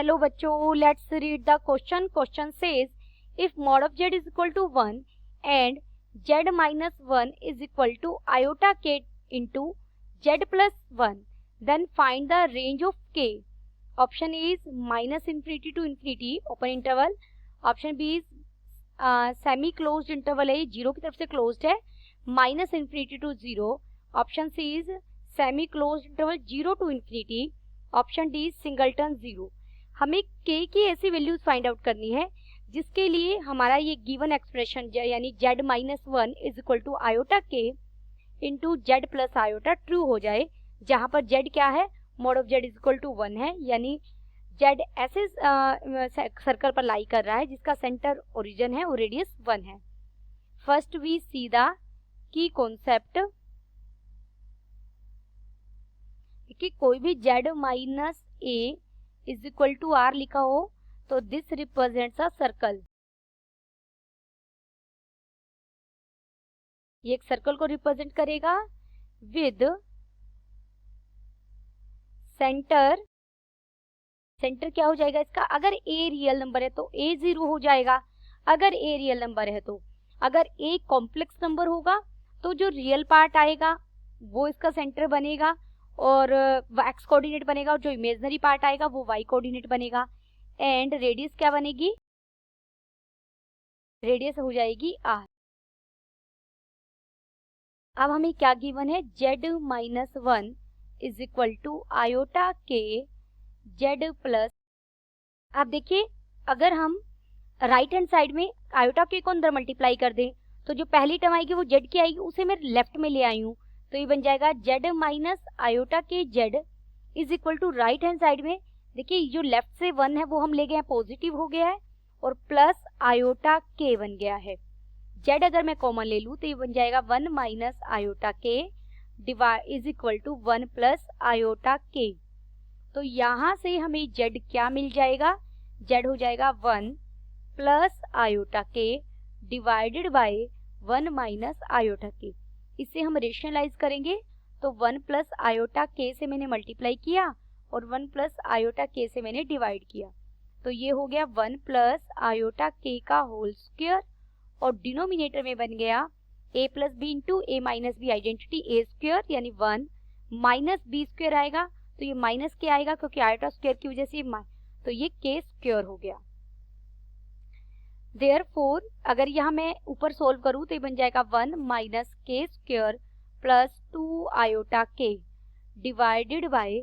Hello बच्चों, let's read the question. Question says if mod of z is equal to 1 and z minus 1 is equal to iota k into z plus 1, then find the range of k. Option A is minus infinity to infinity open interval. Option B is semi closed interval है, 0 की तरफ से closed है, minus infinity to 0. Option C is semi closed interval 0 to infinity. Option D is singleton 0. हमें k की ऐसी values find out करनी है जिसके लिए हमारा ये गिवन एक्सप्रेशन यानी z minus 1 is equal to iota k into Z plus iota true हो जाए, जहां पर z क्या है, mod of z is equal to 1 है, यानी z ऐसे सर्कल पर लाई कर रहा है जिसका सेंटर ओरिजिन है और रेडियस 1 है. First we see the key concept कि कोई भी z minus a is equal to R लिखा हो तो दिस रिप्रेजेंट्स अ सर्कल. ये एक सर्कल को रिप्रेजेंट करेगा विद सेंटर. सेंटर क्या हो जाएगा इसका, अगर a रियल नंबर है तो a 0 हो जाएगा. अगर a रियल नंबर है तो, अगर a कॉम्प्लेक्स नंबर होगा तो जो रियल पार्ट आएगा वो इसका सेंटर बनेगा और एक्स कोऑर्डिनेट बनेगा, और जो इमेजिनरी पार्ट आएगा वो वाई कोऑर्डिनेट बनेगा. एंड रेडियस क्या बनेगी, रेडियस हो जाएगी आर. अब हमें क्या गिवन है, z minus 1 is equal to iota k z plus. आप देखिए अगर हम राइट हैंड साइड में आयोटा के को अंदर मल्टीप्लाई कर दें तो जो पहली टर्म आएगी वो z की आएगी, उसे मैं लेफ्ट में ले आई हूँ तो ये बन जाएगा z minus iota k z is equal to right hand side में. देखिए जो लेफ्ट से 1 है वो हम ले गए हैं, पॉजिटिव हो गया है, और प्लस आयोटा के बन गया है. z अगर मैं कॉमन ले लूँ तो ये बन जाएगा 1 minus iota k divide is equal to 1 plus iota k. तो यहाँ से हमें z क्या मिल जाएगा, z हो जाएगा 1 प्लस आयोटा के डिवाइडेड बाय 1 माइनस आयोटा के. इसे हम रेशनलाइज करेंगे तो 1 प्लस आयोटा के से मैंने मल्टीप्लाई किया और 1 प्लस आयोटा के से मैंने डिवाइड किया, तो ये हो गया 1 प्लस आयोटा के का होल स्क्वायर, और डिनोमिनेटर में बन गया a plus B into A minus B identity a square, यानी 1 माइनस बी स्क्वायर आएगा तो ये माइनस के आएगा क्योंकि आयोटा स्क्वायर की वजह से तो ये के स्क्वायर हो गया. देयरफॉर अगर यहाँ मैं ऊपर सोल्व करूँ तो ये बन जाएगा 1 माइनस के स्क्वायर प्लस 2 आयोटा के डिवाइडेड बाय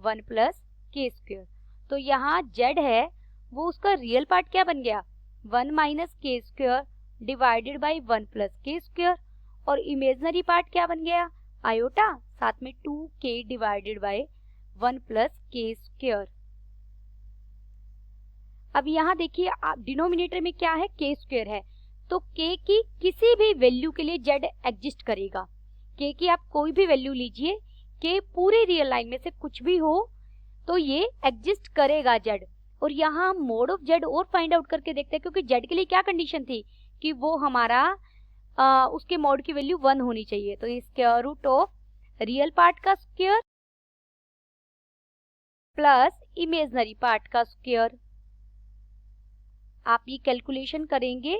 1 प्लस के स्क्वायर. तो यहाँ z है वो उसका रियल पार्ट क्या बन गया, 1 माइनस के स्क्वायर डिवाइडेड बाय 1 प्लस के स्क्वायर, और इमेजिनरी पार्ट क्या बन गया, आयोटा, साथ में 2k डिवाइडेड बाय 1 प्लस के स्क्वायर. अब यहाँ देखिए डिनोमिनेटर में क्या है, के स्क्वायर है, तो k की किसी भी वैल्यू के लिए z एग्जिस्ट करेगा. k की आप कोई भी वैल्यू लीजिए, k पूरे रियल लाइन में से कुछ भी हो तो ये एग्जिस्ट करेगा z. और यहाँ हम मोड ऑफ z और फाइंड आउट करके देखते हैं, क्योंकि z के लिए क्या कंडीशन थी कि वो हमारा उसके मोड की वैल्यू 1 होनी चाहिए. तो ये square root of real part का स्क्वायर प्लस इमेजिनरी पार्ट का स्क्वायर. आप ये कैलकुलेशन करेंगे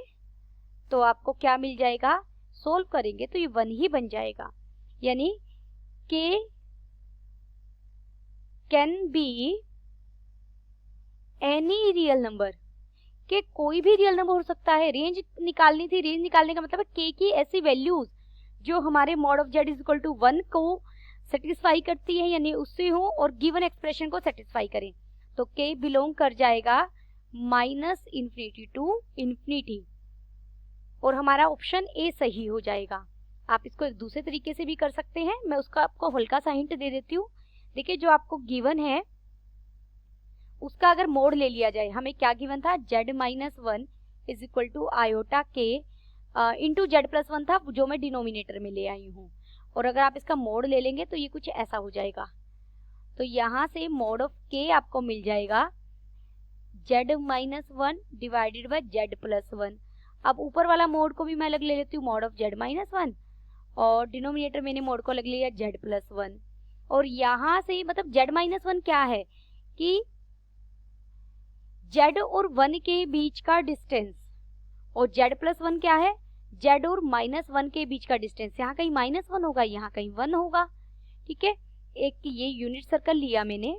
तो आपको क्या मिल जाएगा, सोल्व करेंगे तो ये 1 ही बन जाएगा, यानी k can be any real number. के कोई भी रियल नंबर हो सकता है. रेंज निकालनी थी, रेंज निकालने का मतलब है k की ऐसी वैल्यूज जो हमारे mod of z is equal to 1 को सेटिस्फाई करती है, यानी उससे हो और गिवन एक्सप्रेशन को सेटिस्फाई करें. तो k बिलोंग कर जाएगा माइनस इन्फिनिटी टू इन्फिनिटी, और हमारा ऑप्शन ए सही हो जाएगा. आप इसको एक दूसरे तरीके से भी कर सकते हैं, मैं उसका आपको हल्का सा हिंट दे देती हूँ. देखिए जो आपको गिवन है उसका अगर मोड ले लिया जाए, हमें क्या गिवन था, z minus 1 is equal to iota k into Z plus 1 था जो मैं डिनोमिनेटर में ले आई हूँ, और अगर आप इसका मोड ले लेंगे तो ये कुछ ऐसा हो जाएगा. तो यहाँ से मोड ऑफ k आपको मिल जाएगा z minus 1 divided by z plus 1. अब ऊपर वाला मोड को भी मैं अलग ले लेती हूँ, मोड ऑफ z माइनस 1, और डिनोमिनेटर मैंने मोड को अलग लिया z प्लस 1. और यहाँ से मतलब z माइनस 1 क्या है कि z और 1 के बीच का डिस्टेंस, और z प्लस 1 क्या है, z और -1 के बीच का डिस्टेंस। यहाँ कहीं -1 होगा, यहाँ कहीं 1 होगा, ठीक है। एक ये यूनिट सर्कल लिया मैंने,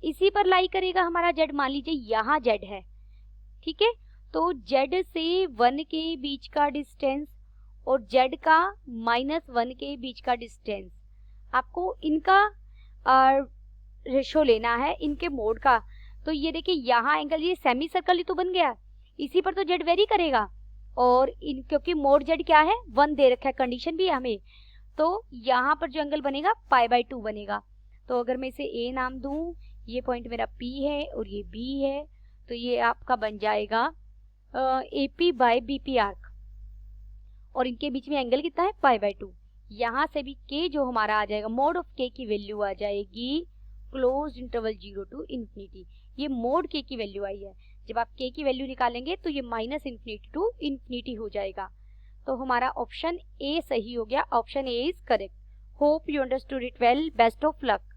इसी पर लाई करेगा हमारा z। मान लीजिए यहाँ z है, ठीक है। तो z से 1 के बीच का डिस्टेंस और z का -1 के बीच का डिस्टेंस, आपको इनका रेशो लेना है, इनके मोड का। तो ये देखिए यहाँ एंगल, ये सेमी सर्कल ही तो बन गया, इसी पर तो z वेरी करेगा, और इन क्योंकि मोड z क्या है 1 दे रखा है, कंडीशन भी है हमें, तो यहाँ पर जो एंगल बनेगा π/2 बनेगा। तो अगर मैं इसे a नाम दूं, ये पॉइंट मेरा p है और ये b है, तो ये आपका बन जाएगा AP/BP आर्क, और इनके बीच में एंगल कितना है π/2। यहाँ से भी k जो हमारा आ जाएगा, मोड ऑफ k की वैल्यू आ जाएगी क्लोज इंटरवल 0 to ∞। ये मोड k की वैल्यू आई है, जब आप k की वैल्यू निकालेंगे तो ये -∞ to ∞ हो जाएगा। तो हमारा ऑप्शन ए सही हो गया, option A is correct. Hope you understood it well, best of luck.